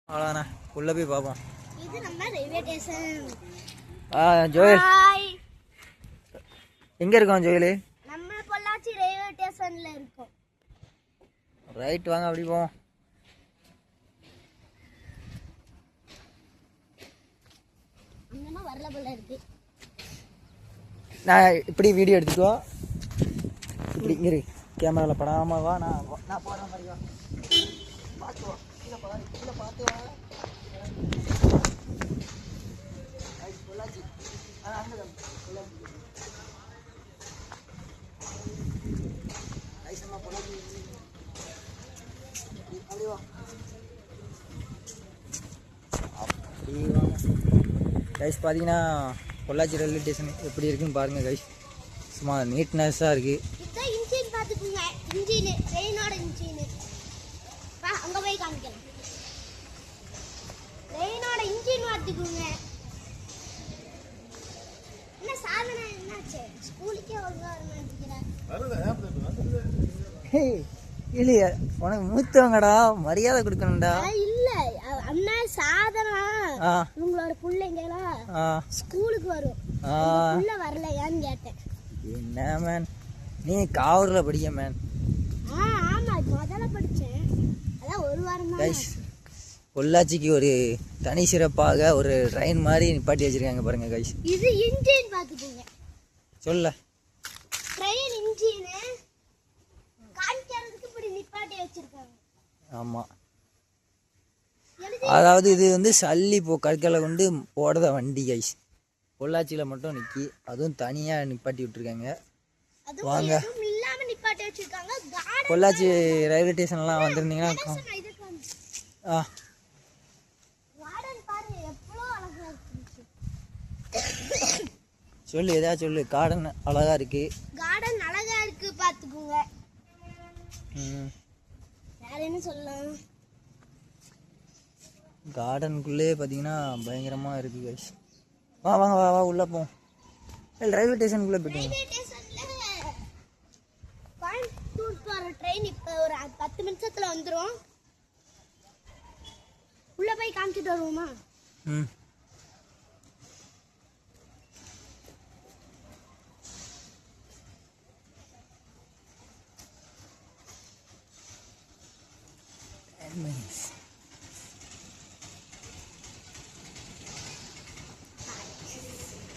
அவ்வளோண்ணா உள்ள போய் பார்ப்போம். இது நம்ம ரயில்வே ஸ்டேஷன். ஜோயல் எங்கே இருக்கோம் ஜோயல்? நம்ம பொள்ளாச்சி ரயில்வே ஸ்டேஷன்ல இருக்கோம். ரைட் வாங்க அப்படி போவோம். அங்கமா வரல போல இருக்கு. நான் இப்படி வீடியோ எடுத்துக்கோ. இப்படி இரு கேமராவில் படாம வா. நான் போகிறேன் மாதிரி வா. பார்த்து வா. கீழே பார்த்து வா. பொள்ளாச்சி அங்கே பொள்ளாச்சி ஐசம்மா பொள்ளாச்சி அப்படி வா. அப்படி வாங்க கைஸ். பார்த்தீங்கன்னா பொள்ளாச்சி ரயில்வே ஸ்டேஷன் எப்படி இருக்குன்னு பாருங்கள் கைஸ். சும்மா நீட்னஸாக இருக்குது. இன்ஜின் பார்த்துக்குங்க. இன்ஜின் ட்ரெயினோட இன்ஜின் அங்கே போய் காமிக்கலாம். ட்ரெயினோட இன்ஜின் பார்த்துக்குங்க. என்ன சாதனை என்னாச்சு? ஸ்கூலுக்கே ஒழுங்கா நினைக்கிறேன். இல்லையா உனக்கு மூத்தவங்கடா, மரியாதை கொடுக்கணும்டா. இல்ல அண்ணா சாதனா உங்களோட பிள்ளைங்களா ஸ்கூலுக்கு வரும். உள்ள வரலையான்னு கேட்டேன். என்ன மேன் நீ காவூர்ல படிக்க மேன்? ஆமா முதல்ல படிச்சேன். அதான் ஒரு வாரம் தான். பொள்ளாச்சிக்கு ஒரு தனி சிறப்பாக ஒரு ட்ரெயின் மாதிரி நிப்பாட்டி வச்சிருக்காங்க பாருங்க கைஸ். இது இன்ஜின் பாத்துக்கோங்க. சொல்ல ட்ரெயின் இன்ஜின் காமிக்கிறதுக்கு இப்படி நிப்பாட்டி வச்சிருக்காங்க. ஆமா, அதாவது இது வந்து சல்லி கற்களை கொண்டு போடுற வண்டி கைஸ். பொள்ளாச்சியில் மட்டும் நிற்கி, அதுவும் தனியாக நிப்பாட்டி விட்டுருக்காங்க. வாங்க பொள்ளாச்சி ரயில்வே ஸ்டேஷன்லாம் வந்துருந்தீங்கன்னா சொல்லு, ஏதாவது சொல்லு. கார்டன் அழகா இருக்கு. கார்டன் அழகா இருக்கு பாத்துக்கோங்க. வேற என்ன சொல்லலாம்? கார்டனுக்குள்ளே பார்த்தீங்கன்னா பயங்கரமாக இருக்கு கைஸ். வாங்க வா உள்ள போவோம். ரயில்வே ஸ்டேஷனுக்குள்ளே போயிட்டு கோயம்புத்தூர் போகிற ட்ரெயின் இப்போ ஒரு 10 நிமிஷத்தில் வந்துடும். உள்ளே போய் காமிச்சிட்டு வருவோமா?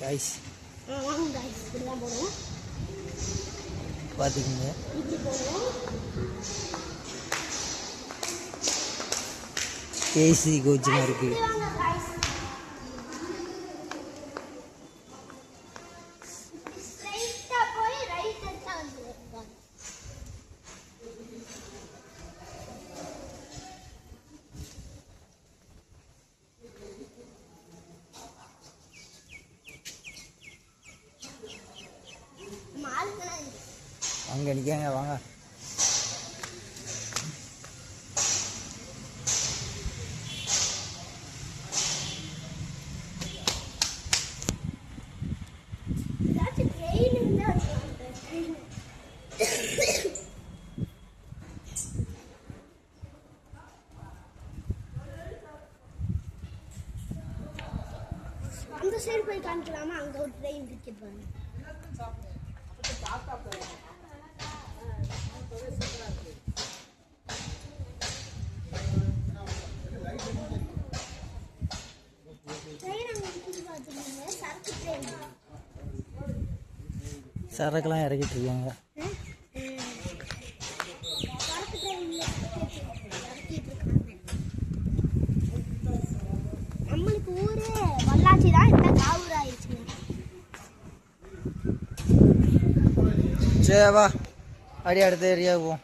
கைஸ் பார்த்துக்கிங்க. ஏசி கோச்சுமா இருக்கு. அங்கே நிற்காங்க வாங்க. அந்த சைடு போய் காமிக்கலாமா? அங்கே ஒரு ட்ரெயின் டிக்கெட் வாங்க. சரக்குலாம் இறக்கிட்டு இருக்காங்க. நம்மளுக்கு ஊரே பொள்ளாச்சி தான், இந்த காவூர் ஆயிடுச்சு. சரி வா, அப்படியே அடுத்த ஏரியா போவோம்.